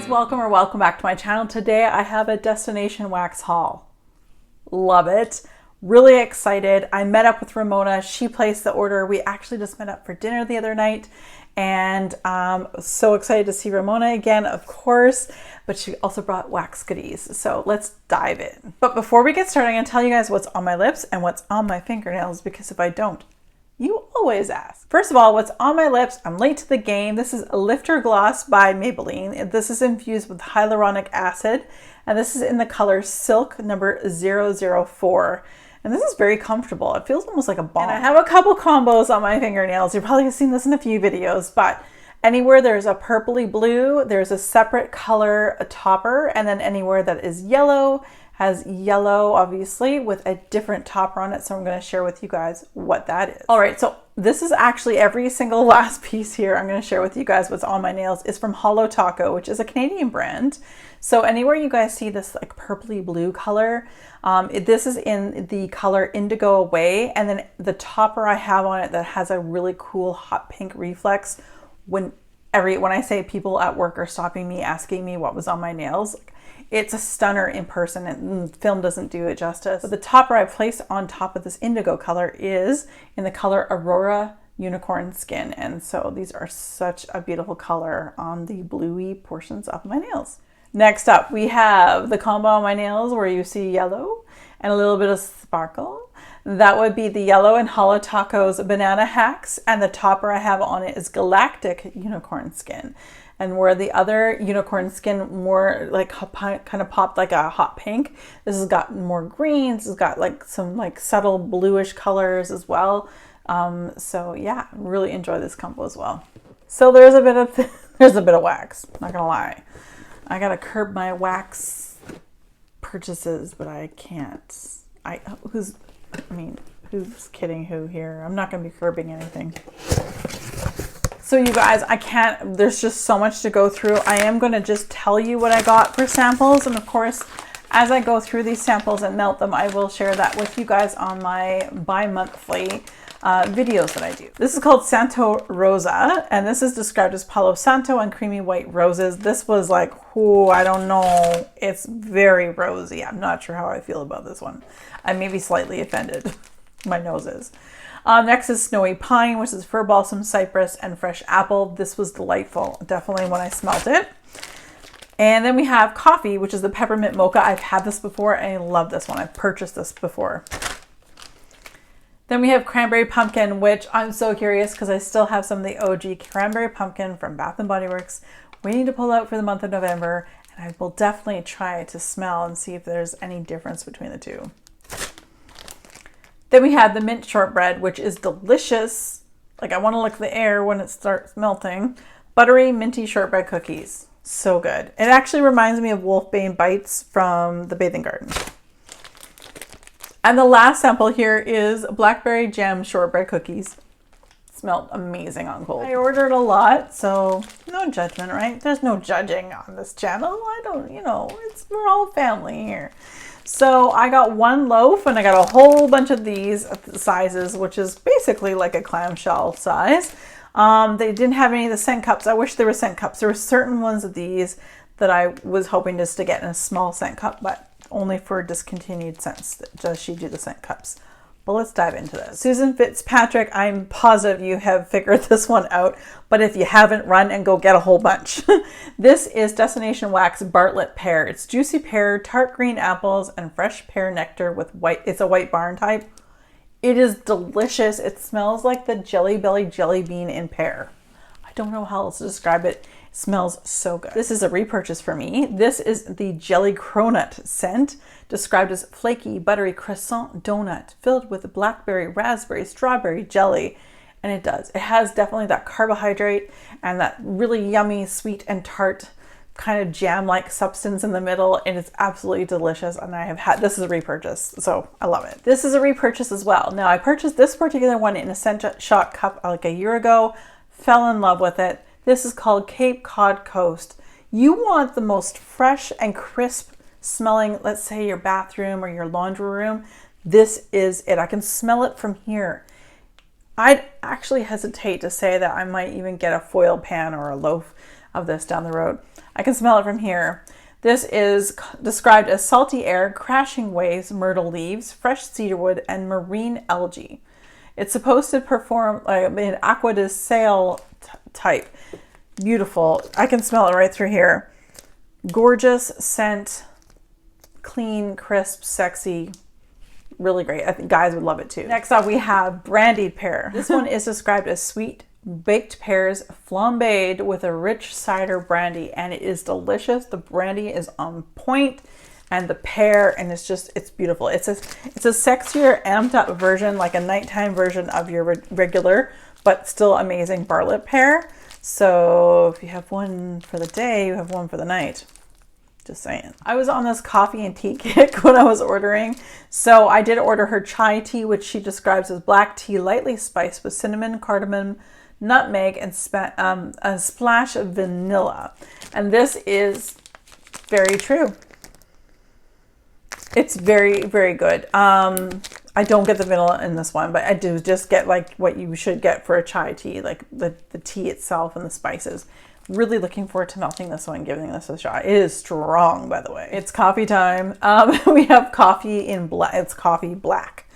guys, welcome back to my channel. Today I have a destination wax haul. Love it. Really excited. I met up with Ramona. She placed the order. We actually just met up for dinner the other night, and so excited to see Ramona again, of course, but she also brought wax goodies. So let's dive in. But before we get started, I'm gonna tell you guys what's on my lips and what's on my fingernails, because if I don't, you always ask. First of all, what's on my lips? I'm late to the game. This is a Lifter Gloss by Maybelline. This is infused with hyaluronic acid, and this is in the color Silk number 004. And this is very comfortable. It feels almost like a balm. And I have a couple combos on my fingernails. You've probably seen this in a few videos, but anywhere there's a purpley blue, there's a separate color, a topper, and then anywhere that is yellow has yellow, obviously, with a different topper on it. So I'm going to share with you guys what that is. All right, so this is actually every single last piece here. I'm going to share with you guys what's on my nails is from Holo Taco, which is a Canadian brand. So anywhere you guys see this like purpley blue color, this is in the color Indigo Away. And then the topper I have on it that has a really cool hot pink reflex. When I say people at work are stopping me, asking me what was on my nails, it's a stunner in person, and film doesn't do it justice. But the topper I placed on top of this indigo color is in the color Aurora Unicorn Skin. And so these are such a beautiful color on the bluey portions of my nails. Next up, we have the combo on my nails where you see yellow and a little bit of sparkle. That would be the yellow in Holo Taco's Banana Hacks, and the topper I have on it is Galactic Unicorn Skin. And where the other unicorn skin more like kind of popped like a hot pink, this has got more greens. It's got like some like subtle bluish colors as well. So yeah, really enjoy this combo as well. So there's a bit of wax. Not gonna lie, I gotta curb my wax purchases, but I can't. Who's kidding who here? I'm not gonna be curbing anything. So you guys, there's just so much to go through. I am going to just tell you what I got for samples. And of course, as I go through these samples and melt them, I will share that with you guys on my bi-monthly videos that I do. This is called Santo Rosa, and this is described as Palo Santo and creamy white roses. This was like, I don't know. It's very rosy. I'm not sure how I feel about this one. I may be slightly offended. My nose is. Next is Snowy Pine, which is Fir Balsam, Cypress, and Fresh Apple. This was delightful, definitely when I smelled it. And then we have Coffee, which is the Peppermint Mocha. I've had this before, and I love this one. I've purchased this before. Then we have Cranberry Pumpkin, which I'm so curious because I still have some of the OG Cranberry Pumpkin from Bath & Body Works waiting to pull out for the month of November. And I will definitely try to smell and see if there's any difference between the two. Then we have the Mint Shortbread, which is delicious. Like I want to lick the air when it starts melting. Buttery, minty shortbread cookies. So good. It actually reminds me of Wolfbane Bites from the Bathing Garden. And the last sample here is Blackberry Jam Shortbread Cookies. Smelled amazing on cold. I ordered a lot, so no judgment, right? There's no judging on this channel. We're all family here. So I got one loaf and I got a whole bunch of these sizes, which is basically like a clamshell size. They didn't have any of the scent cups. I wish there were scent cups. There were certain ones of these that I was hoping just to get in a small scent cup, but only for discontinued scents does she do the scent cups. But let's dive into this. Susan Fitzpatrick, I'm positive you have figured this one out, but if you haven't, run and go get a whole bunch. This is Destination Wax Bartlett Pear. It's juicy pear, tart green apples, and fresh pear nectar with white. It's a white barn type. It is delicious. It smells like the Jelly Belly jelly bean in pear. I don't know how else to describe it. It smells so good. This is a repurchase for me. This is the Jelly Cronut scent, described as flaky, buttery croissant donut filled with blackberry, raspberry, strawberry jelly. And it does. It has definitely that carbohydrate and that really yummy, sweet and tart kind of jam-like substance in the middle. And it's absolutely delicious. And this is a repurchase, so I love it. This is a repurchase as well. Now I purchased this particular one in a scent shot cup like a year ago, fell in love with it. This is called Cape Cod Coast. You want the most fresh and crisp smelling, let's say your bathroom or your laundry room. This is it. I can smell it from here. I'd actually hesitate to say that I might even get a foil pan or a loaf of this down the road. I can smell it from here. This is described as salty air, crashing waves, myrtle leaves, fresh cedarwood, and marine algae. It's supposed to perform like an aqua de sail type. Beautiful. I can smell it right through here. Gorgeous scent, clean, crisp, sexy. Really great. I think guys would love it too. Next up, we have brandied pear. This one is described as sweet baked pears flambéed with a rich cider brandy, and it is delicious. The brandy is on point, and the pear, and it's beautiful. It's a sexier, amped up version, like a nighttime version of your regular, but still amazing Bartlett pear. So if you have one for the day, you have one for the night. Just saying. I was on this coffee and tea kick when I was ordering. So I did order her chai tea, which she describes as black tea lightly spiced with cinnamon, cardamom, nutmeg, and a splash of vanilla. And this is very true. It's very, very good. I don't get the vanilla in this one, but I do just get like what you should get for a chai tea, like the tea itself and the spices. Really looking forward to melting this one, giving this a shot. It is strong, by the way. It's coffee time. We have coffee in black. It's coffee black.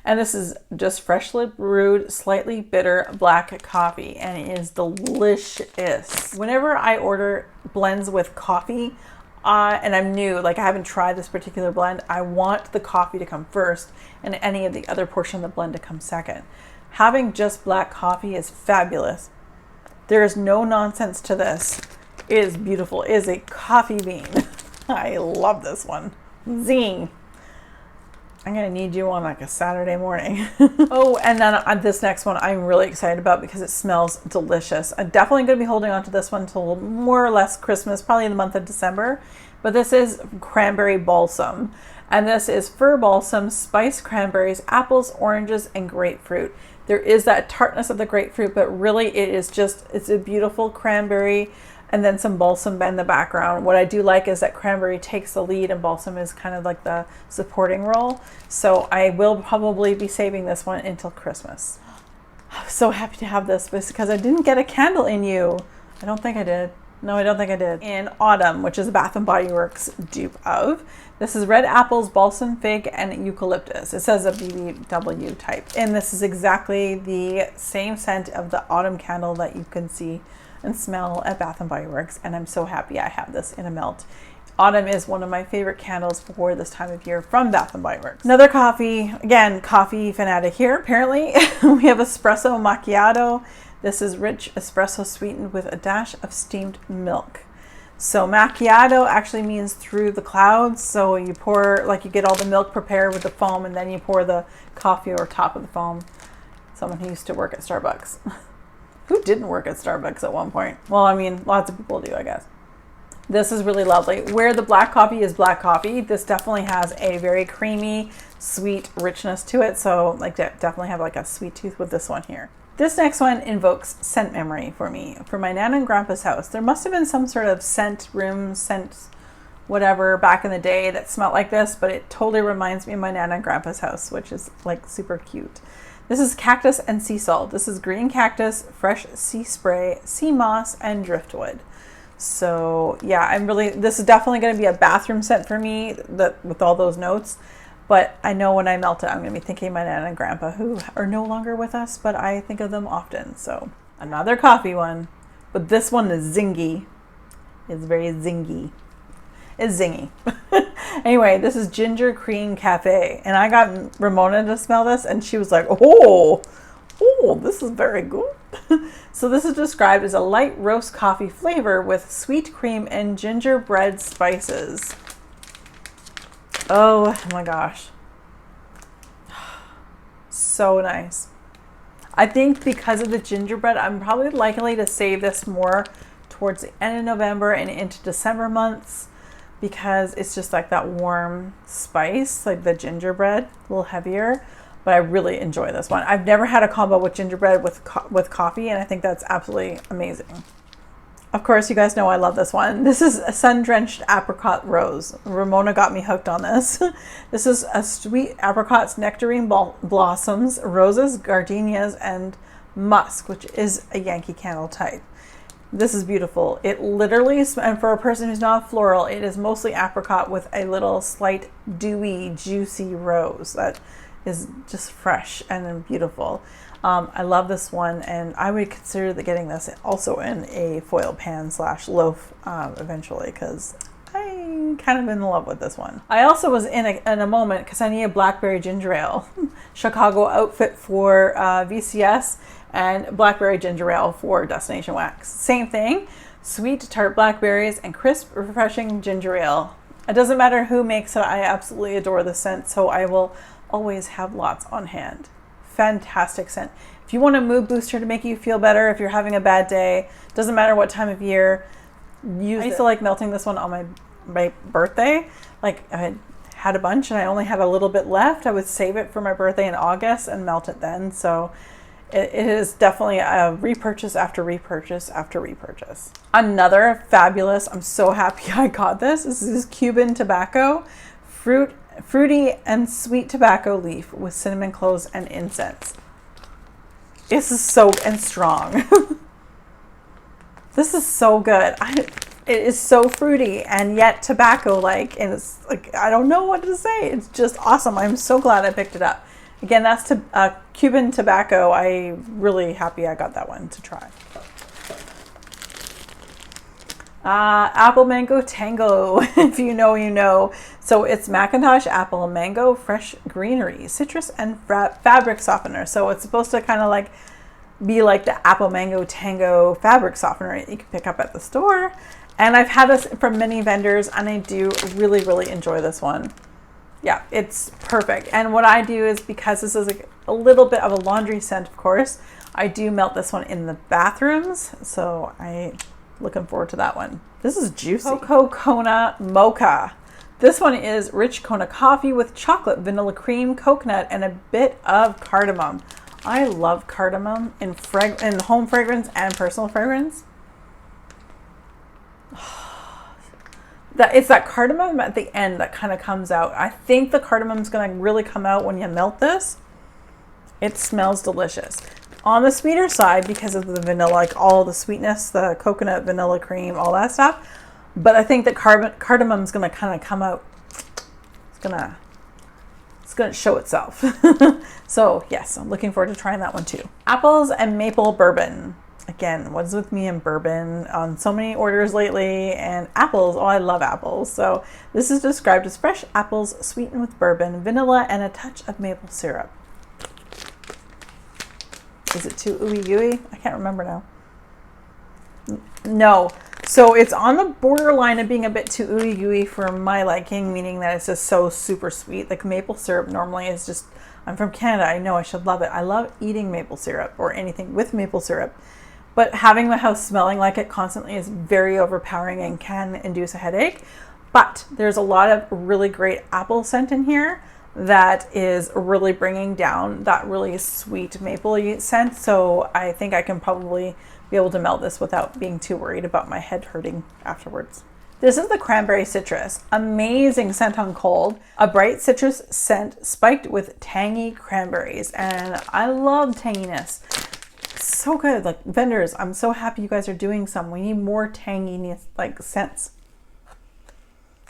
And this is just freshly brewed, slightly bitter black coffee, and it is delicious. Whenever I order blends with coffee, and I'm new, like I haven't tried this particular blend, I want the coffee to come first and any of the other portion of the blend to come second. Having just black coffee is fabulous. There is no nonsense to this. It is beautiful. It is a coffee bean. I love this one. Zing. I'm going to need you on like a Saturday morning. Oh, and then this next one I'm really excited about because it smells delicious. I'm definitely going to be holding on to this one until more or less Christmas, probably in the month of December. But this is cranberry balsam. And this is fir balsam, spiced cranberries, apples, oranges, and grapefruit. There is that tartness of the grapefruit, but really it's a beautiful cranberry and then some balsam in the background. What I do like is that cranberry takes the lead and balsam is kind of like the supporting role. So I will probably be saving this one until Christmas. I'm so happy to have this because I didn't get a candle in you. I don't think I did. No, I don't think I did. In Autumn, which is a Bath & Body Works dupe of. This is red apples, balsam fig, and eucalyptus. It says a BBW type. And this is exactly the same scent of the Autumn candle that you can see and smell at Bath & Body Works. And I'm so happy I have this in a melt. Autumn is one of my favorite candles for this time of year from Bath & Body Works. Another coffee, again, coffee fanatic here. Apparently, we have espresso macchiato. This is rich espresso sweetened with a dash of steamed milk. So macchiato actually means through the clouds. So you pour, like you get all the milk prepared with the foam and then you pour the coffee over top of the foam. Someone who used to work at Starbucks. Who didn't work at Starbucks at one point? Well, I mean, lots of people do, I guess. This is really lovely. Where the black coffee is black coffee, this definitely has a very creamy, sweet richness to it. So like definitely have like a sweet tooth with this one here. This next one invokes scent memory for me. For my Nana and Grandpa's house, there must have been some sort of scent room, scent whatever back in the day that smelled like this, but it totally reminds me of my Nana and Grandpa's house, which is like super cute. This is cactus and sea salt. This is green cactus, fresh sea spray, sea moss, and driftwood. So yeah, this is definitely going to be a bathroom scent for me with all those notes. But I know when I melt it, I'm going to be thinking of my Nana and Grandpa, who are no longer with us, but I think of them often. So another coffee one. But this one is zingy. It's very zingy. It's zingy. Anyway, this is Ginger Cream Cafe. And I got Ramona to smell this, and she was like, oh, this is very good. So this is described as a light roast coffee flavor with sweet cream and gingerbread spices. Oh my gosh. So nice. I think because of the gingerbread, I'm probably likely to save this more towards the end of November and into December months because it's just like that warm spice, like the gingerbread, a little heavier. But I really enjoy this one. I've never had a combo with gingerbread with coffee, and I think that's absolutely amazing. Of course, you guys know I love this one. This is a sun-drenched apricot rose. Ramona got me hooked on this. This is a sweet apricots, nectarine blossoms, roses, gardenias, and musk, which is a Yankee Candle type. This is beautiful. It literally, and for a person who's not floral, it is mostly apricot with a little slight dewy, juicy rose that is just fresh and beautiful. I love this one, and I would consider getting this also in a foil pan / loaf eventually, because I'm kind of in love with this one. I also was in a moment because I need a blackberry ginger ale Chicago outfit for VCS and blackberry ginger ale for Destination Wax. Same thing, sweet tart blackberries and crisp, refreshing ginger ale. It doesn't matter who makes it. I absolutely adore the scent, so I will always have lots on hand. Fantastic scent. If you want a mood booster to make you feel better, if you're having a bad day, doesn't matter what time of year, use it. I used to like melting this one on my birthday. Like I had a bunch and I only had a little bit left. I would save it for my birthday in August and melt it then. So it is definitely a repurchase after repurchase after repurchase. Another fabulous, I'm so happy I got this. This is Cuban tobacco, fruity and sweet tobacco leaf with cinnamon cloves and incense. This is so, and strong. This is so good. It is so fruity and yet tobacco-like, and it's like, I don't know what to say. It's just awesome. I'm so glad I picked it up. Again, that's Cuban tobacco. I'm really happy I got that one to try. Apple Mango Tango, if you know, you know. So it's Macintosh, apple, mango, fresh greenery, citrus, and fabric softener. So it's supposed to kind of like be like the Apple Mango Tango fabric softener you can pick up at the store. And I've had this from many vendors, and I do really, really enjoy this one. Yeah, it's perfect. And what I do is, because this is like a little bit of a laundry scent, of course, I do melt this one in the bathrooms. So I'm looking forward to that one. This is juicy. Cocoa Kona Mocha. This one is rich Kona coffee with chocolate, vanilla cream, coconut, and a bit of cardamom. I love cardamom in home fragrance and personal fragrance. It's that cardamom at the end that kind of comes out. I think the cardamom's going to really come out when you melt this. It smells delicious. On the sweeter side, because of the vanilla, like all the sweetness, the coconut, vanilla cream, all that stuff. But I think the cardamom's going to kind of come out. It's going to show itself. So yes, I'm looking forward to trying that one too. Apples and maple bourbon. Again, what's with me and bourbon on so many orders lately, and apples. Oh, I love apples. So this is described as fresh apples sweetened with bourbon, vanilla, and a touch of maple syrup. Is it too ooey gooey? I can't remember now. No. So it's on the borderline of being a bit too ooey gooey for my liking, meaning that it's just so super sweet. Like maple syrup normally is just, I'm from Canada. I know I should love it. I love eating maple syrup or anything with maple syrup. But having the house smelling like it constantly is very overpowering and can induce a headache. But there's a lot of really great apple scent in here that is really bringing down that really sweet maple scent. So I think I can probably be able to melt this without being too worried about my head hurting afterwards. This is the Cranberry Citrus. Amazing scent on cold. A bright citrus scent spiked with tangy cranberries. And I love tanginess. So good. Like vendors, I'm so happy you guys are doing some. We need more tanginess, like scents.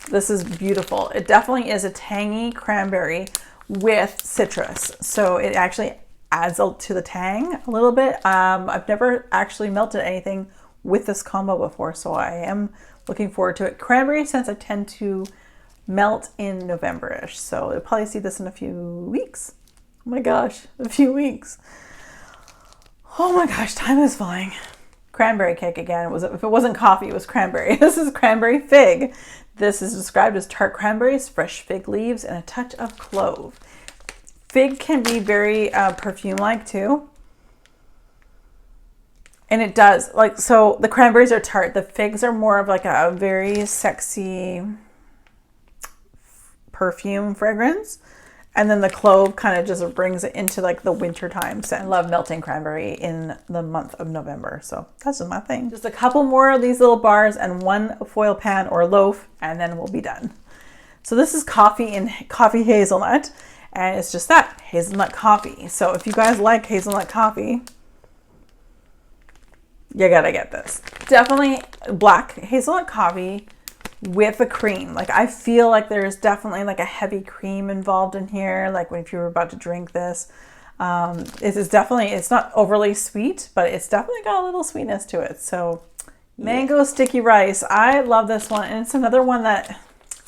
This is beautiful. It definitely is a tangy cranberry with citrus. So it actually adds to the tang a little bit. I've never actually melted anything with this combo before, so I am looking forward to it. Cranberry scents I tend to melt in November-ish, so you'll probably see this in a few weeks. Oh my gosh, a few weeks. Oh my gosh, time is flying. Cranberry cake again. If it wasn't coffee, it was cranberry. This is cranberry fig. This is described as tart cranberries, fresh fig leaves, and a touch of clove. Fig can be very perfume-like too. And it does. Like, so the cranberries are tart. The figs are more of like a very sexy perfume fragrance. And then the clove kind of just brings it into like the winter time scent. I love melting cranberry in the month of November. So that's just my thing. Just a couple more of these little bars and one foil pan or loaf, and then we'll be done. So this is coffee hazelnut, and it's just that, hazelnut coffee. So if you guys like hazelnut coffee, You gotta get this. Definitely black hazelnut coffee with a cream. Like I feel like there's definitely like a heavy cream involved in here. Like if you were about to drink this, it is definitely, it's not overly sweet, but it's definitely got a little sweetness to it. So mango sticky rice. I love this one. And it's another one that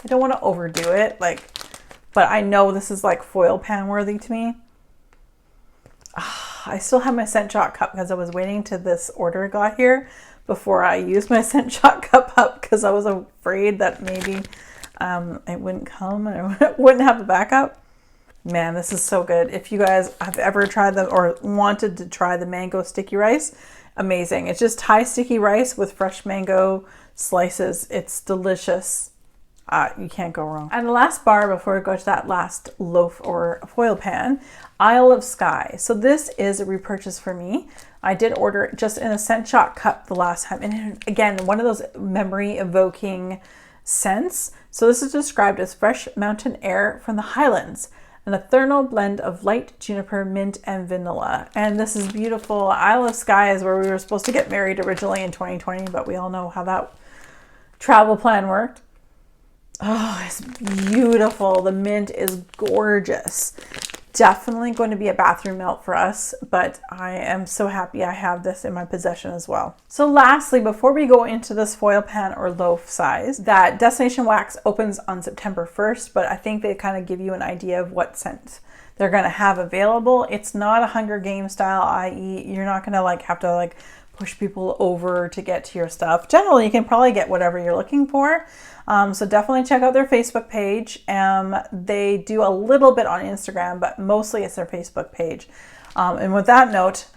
I don't want to overdo it. Like, but I know this is like foil pan worthy to me. I still have my Scent Shot cup because I was waiting till this order got here before I used my Scent Shot cup up because I was afraid that maybe it wouldn't come and I wouldn't have a backup. Man, this is so good. If you guys have ever tried them or wanted to try the mango sticky rice, amazing. It's just Thai sticky rice with fresh mango slices. It's delicious. You can't go wrong. And the last bar before we go to that last loaf or foil pan, Isle of Skye. So this is a repurchase for me. I did order it just in a Scent Shot cup the last time. And again, one of those memory evoking scents. So this is described as fresh mountain air from the Highlands, an ethereal blend of light juniper, mint, and vanilla. And this is beautiful. Isle of Skye is where we were supposed to get married originally in 2020, but we all know how that travel plan worked. Oh, it's beautiful. The mint is gorgeous. Definitely going to be a bathroom melt for us, but I am so happy I have this in my possession as well. So lastly, before we go into this foil pan or loaf size, that Destination Wax opens on September 1st, but I think they kind of give you an idea of what scent they're going to have available. It's not a Hunger Games style, i.e. you're not going to like have to like push people over to get to your stuff. Generally, you can probably get whatever you're looking for. So definitely check out their Facebook page. They do a little bit on Instagram, but mostly it's their Facebook page. And with that note,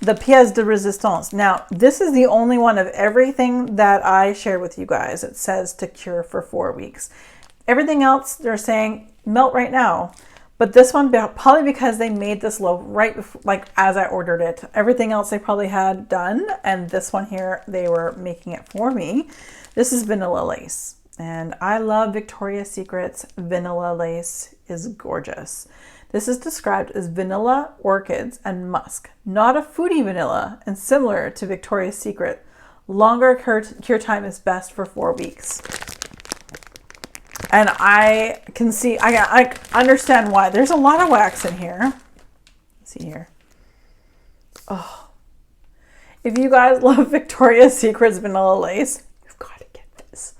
the pièce de résistance. Now, this is the only one of everything that I shared with you guys. It says to cure for 4 weeks. Everything else, they're saying melt right now. But this one, probably because they made this loaf right before, like as I ordered it. Everything else they probably had done. And this one here, they were making it for me. This is vanilla lace. And I love Victoria's Secret's vanilla lace. Is gorgeous. This is described as vanilla, orchids, and musk. Not a foodie vanilla and similar to Victoria's Secret. Longer cure time is best for 4 weeks. And I can see, I understand why. There's a lot of wax in here. Let's see here. Oh, if you guys love Victoria's Secret's vanilla lace, you've got to get this.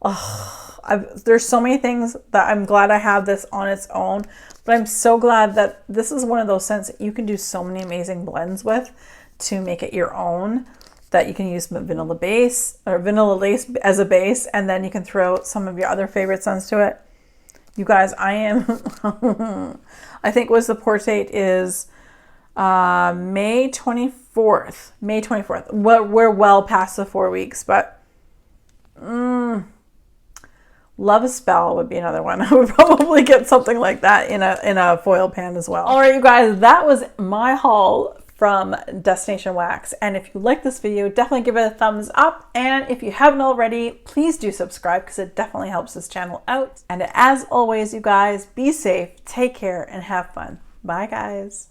Oh, there's so many things that I'm glad I have this on its own, but I'm so glad that this is one of those scents that you can do so many amazing blends with to make it your own. That you can use vanilla base or vanilla lace as a base, and then you can throw some of your other favorite scents to it. You guys, I am, I think was the pour date is May 24th. May 24th. We're well past the 4 weeks, but Love a Spell would be another one. I would probably get something like that in a foil pan as well. All right, you guys, that was my haul from Destination Wax. And if you like this video, definitely give it a thumbs up. And if you haven't already, please do subscribe because it definitely helps this channel out. And as always, you guys, be safe, take care, and have fun. Bye, guys.